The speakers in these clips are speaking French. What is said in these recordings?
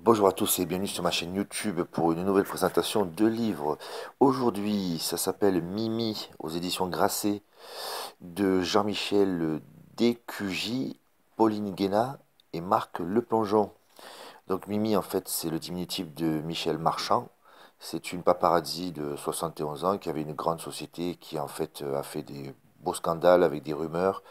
Bonjour à tous et bienvenue sur ma chaîne YouTube pour une nouvelle présentation de livres. Aujourd'hui, ça s'appelle Mimi aux éditions Grasset de Jean-Michel Descugis, Pauline Guéna et Marc Leplongeon. Donc Mimi, en fait, c'est le diminutif de Michel Marchand. C'est une paparazzi de 71 ans qui avait une grande société qui, en fait, a fait des beaux scandales avec des rumeurs.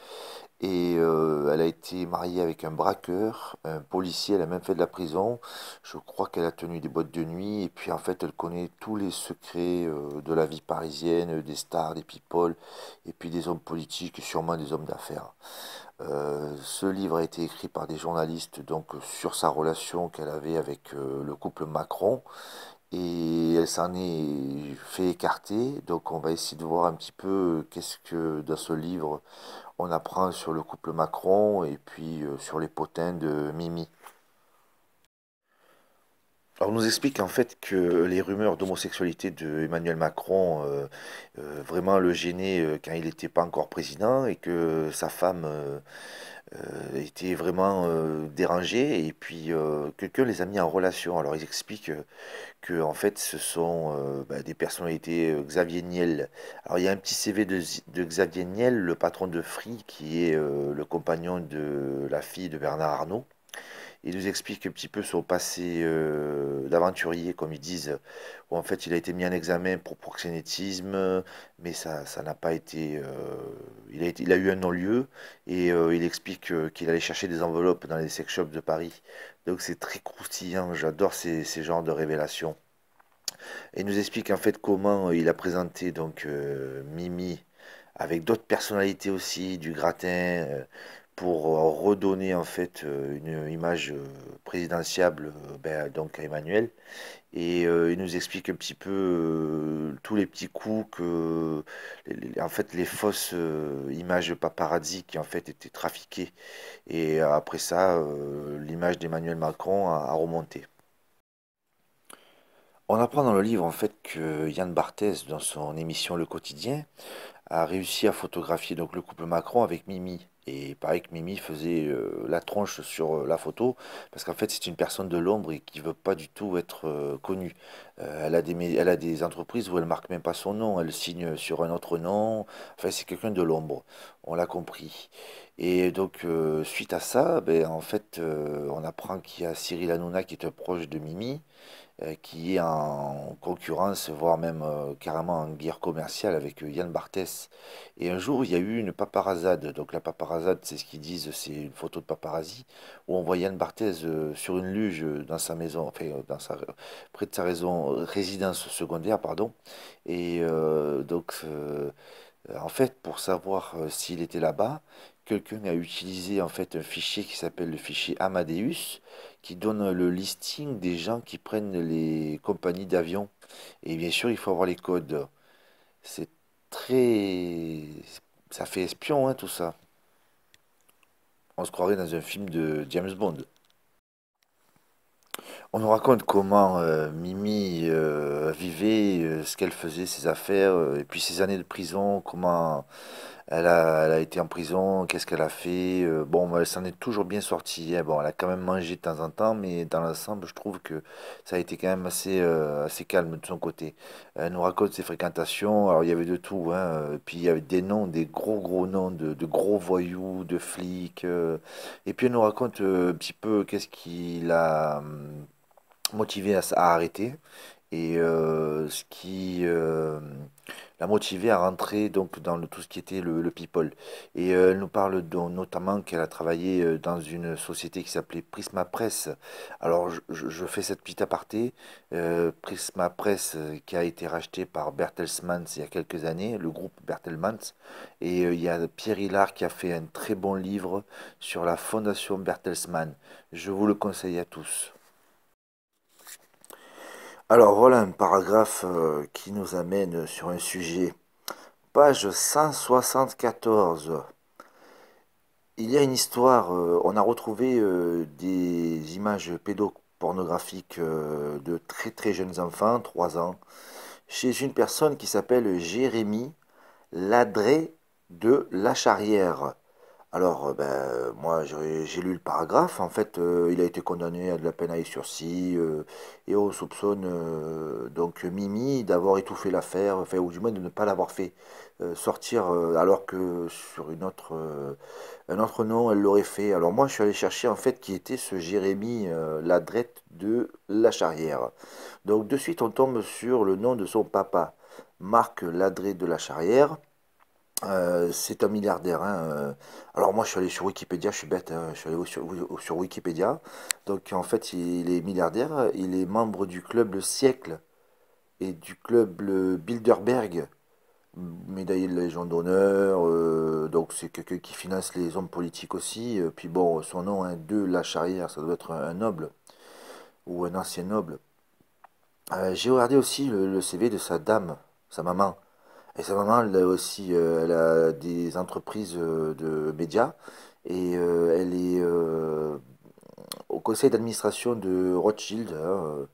Et elle a été mariée avec un braqueur, un policier, elle a même fait de la prison. Je crois qu'elle a tenu des boîtes de nuit. Et puis en fait, elle connaît tous les secrets de la vie parisienne, des stars, des people, et puis des hommes politiques, et sûrement des hommes d'affaires. Ce livre a été écrit par des journalistes donc sur sa relation qu'elle avait avec le couple Macron. Et elle s'en est fait écarter. Donc on va essayer de voir un petit peu qu'est-ce que dans ce livre on apprend sur le couple Macron et puis sur les potins de Mimi. Alors, on nous explique en fait que les rumeurs d'homosexualité de Emmanuel Macron vraiment le gênaient quand il n'était pas encore président et que sa femme était vraiment dérangée et puis quelqu'un les a mis en relation. Alors ils expliquent que en fait ce sont des personnalités. Xavier Niel. Alors il y a un petit CV de Xavier Niel, le patron de Free, qui est le compagnon de la fille de Bernard Arnault. Il nous explique un petit peu son passé d'aventurier, comme ils disent, où en fait il a été mis en examen pour proxénétisme, mais ça n'a pas été. Il a eu un non-lieu et il explique qu'il allait chercher des enveloppes dans les sex shops de Paris. Donc c'est très croustillant, j'adore ces genres de révélations. Et il nous explique en fait comment il a présenté donc Mimi avec d'autres personnalités aussi du gratin pour redonner en fait une image présidentiable donc à Emmanuel. Et il nous explique un petit peu tous les petits coups que en fait les fausses images paparazzi qui en fait étaient trafiquées. Et après ça, l'image d'Emmanuel Macron a remonté. On apprend dans le livre en fait que Yann Barthès, dans son émission Le Quotidien, a réussi à photographier donc le couple Macron avec Mimi. Et il paraît que Mimi faisait la tronche sur la photo, parce qu'en fait c'est une personne de l'ombre et qui veut pas du tout être connue. Elle a des entreprises où elle marque même pas son nom, elle signe sur un autre nom. Enfin c'est quelqu'un de l'ombre, on l'a compris. Et donc suite à ça, en fait on apprend qu'il y a Cyril Hanouna qui est un proche de Mimi qui est en concurrence, voire même carrément en guerre commerciale avec Yann Barthès. Et un jour, il y a eu une paparazade. Donc la paparazade, c'est ce qu'ils disent, c'est une photo de paparazzi, où on voit Yann Barthès sur une luge dans sa maison, enfin près de sa résidence secondaire, pardon. Et en fait, pour savoir s'il était là-bas, quelqu'un a utilisé en fait un fichier qui s'appelle le fichier Amadeus, qui donne le listing des gens qui prennent les compagnies d'avions. Et bien sûr, il faut avoir les codes. C'est très... Ça fait espion, hein, tout ça. On se croirait dans un film de James Bond. On nous raconte comment Mimi vivait, ce qu'elle faisait, ses affaires, et puis ses années de prison, comment elle a été en prison, qu'est-ce qu'elle a fait. Bon, elle s'en est toujours bien sortie, hein. Bon, elle a quand même mangé de temps en temps, mais dans l'ensemble, je trouve que ça a été quand même assez calme de son côté. Elle nous raconte ses fréquentations, alors il y avait de tout, hein. Puis il y avait des noms, des gros noms de gros voyous, de flics. Et puis elle nous raconte un petit peu qu'est-ce qui l'a motivé à arrêter et ce qui l'a motivé à rentrer donc dans tout ce qui était le people. Et elle nous parle notamment qu'elle a travaillé dans une société qui s'appelait Prisma Press. Alors je fais cette petite aparté. Prisma Press qui a été racheté par Bertelsmann il y a quelques années, le groupe Bertelsmann. Et il y a Pierre Hillard qui a fait un très bon livre sur la fondation Bertelsmann. Je vous le conseille à tous. Alors voilà un paragraphe qui nous amène sur un sujet. Page 174. Il y a une histoire, on a retrouvé des images pédopornographiques de très jeunes enfants, 3 ans, chez une personne qui s'appelle Jérémy Ladré de Lacharrière. Alors, moi, j'ai lu le paragraphe. En fait, il a été condamné à de la peine avec sursis et on soupçonne donc Mimi d'avoir étouffé l'affaire, enfin, ou du moins de ne pas l'avoir fait sortir, alors que sur un autre nom, elle l'aurait fait. Alors moi, je suis allé chercher en fait qui était ce Jérémy Ladrette de La Charrière. Donc de suite, on tombe sur le nom de son papa, Marc Ladrette de La Charrière. C'est un milliardaire, hein. Alors moi je suis allé sur Wikipédia, je suis bête, hein, je suis allé sur Wikipédia. Donc en fait il est milliardaire, il est membre du club Le Siècle et du club le Bilderberg, médaillé de la Légion d'honneur. Donc c'est quelqu'un qui finance les hommes politiques aussi. Puis bon, son nom, hein, de La Charrière, ça doit être un noble ou un ancien noble. J'ai regardé aussi le CV de sa dame, sa maman. Et sa maman, elle a aussi, elle a des entreprises de médias et elle est au conseil d'administration de Rothschild, hein,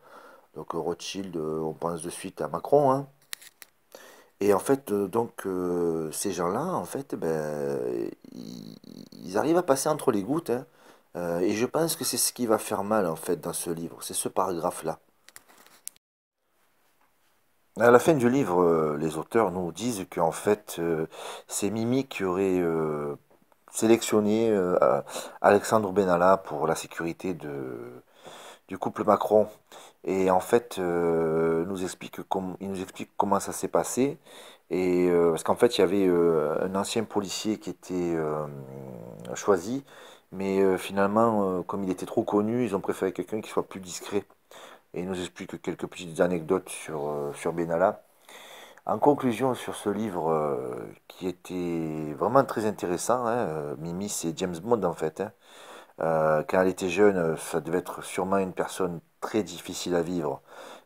donc Rothschild, on pense de suite à Macron, hein. Et en fait, ces gens-là, en fait, ils arrivent à passer entre les gouttes, hein. Et je pense que c'est ce qui va faire mal, en fait, dans ce livre, c'est ce paragraphe-là. À la fin du livre, les auteurs nous disent qu'en fait, c'est Mimi qui aurait sélectionné Alexandre Benalla pour la sécurité du couple Macron. Et en fait, il nous explique comment ça s'est passé. Et parce qu'en fait, il y avait un ancien policier qui était choisi, mais finalement, comme il était trop connu, ils ont préféré quelqu'un qui soit plus discret. Et il nous explique quelques petites anecdotes sur Benalla. En conclusion sur ce livre qui était vraiment très intéressant, hein, Mimi c'est James Bond en fait, hein. Quand elle était jeune, ça devait être sûrement une personne très difficile à vivre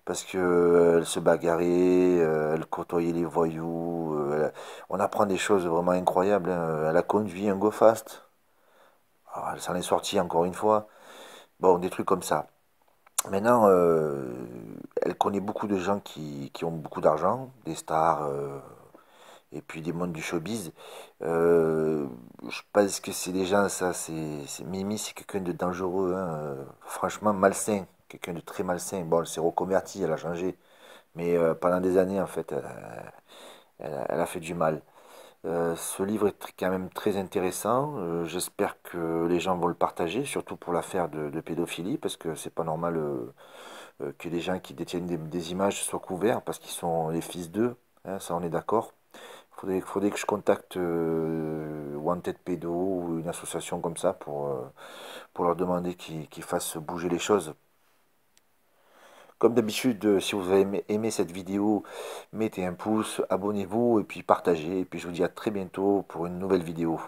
parce que elle se bagarrait, elle côtoyait les voyous, on apprend des choses vraiment incroyables, hein. Elle a conduit un go fast, alors, elle s'en est sortie encore une fois. Bon, des trucs comme ça. Maintenant, elle connaît beaucoup de gens qui ont beaucoup d'argent, des stars, et puis des mondes du showbiz. Je pense que c'est des gens, ça, Mimi, c'est quelqu'un de dangereux, hein, franchement malsain, quelqu'un de très malsain. Bon, elle s'est reconvertie, elle a changé, mais pendant des années, en fait, elle a fait du mal. Ce livre est quand même très intéressant. J'espère que les gens vont le partager, surtout pour l'affaire de pédophilie, parce que c'est pas normal que les gens qui détiennent des images soient couverts, parce qu'ils sont les fils d'eux, hein, ça on est d'accord. Faudrait que je contacte Wanted Pédo ou une association comme ça pour leur demander qu'ils fassent bouger les choses. Comme d'habitude, si vous avez aimé cette vidéo, mettez un pouce, abonnez-vous et puis partagez. Et puis je vous dis à très bientôt pour une nouvelle vidéo.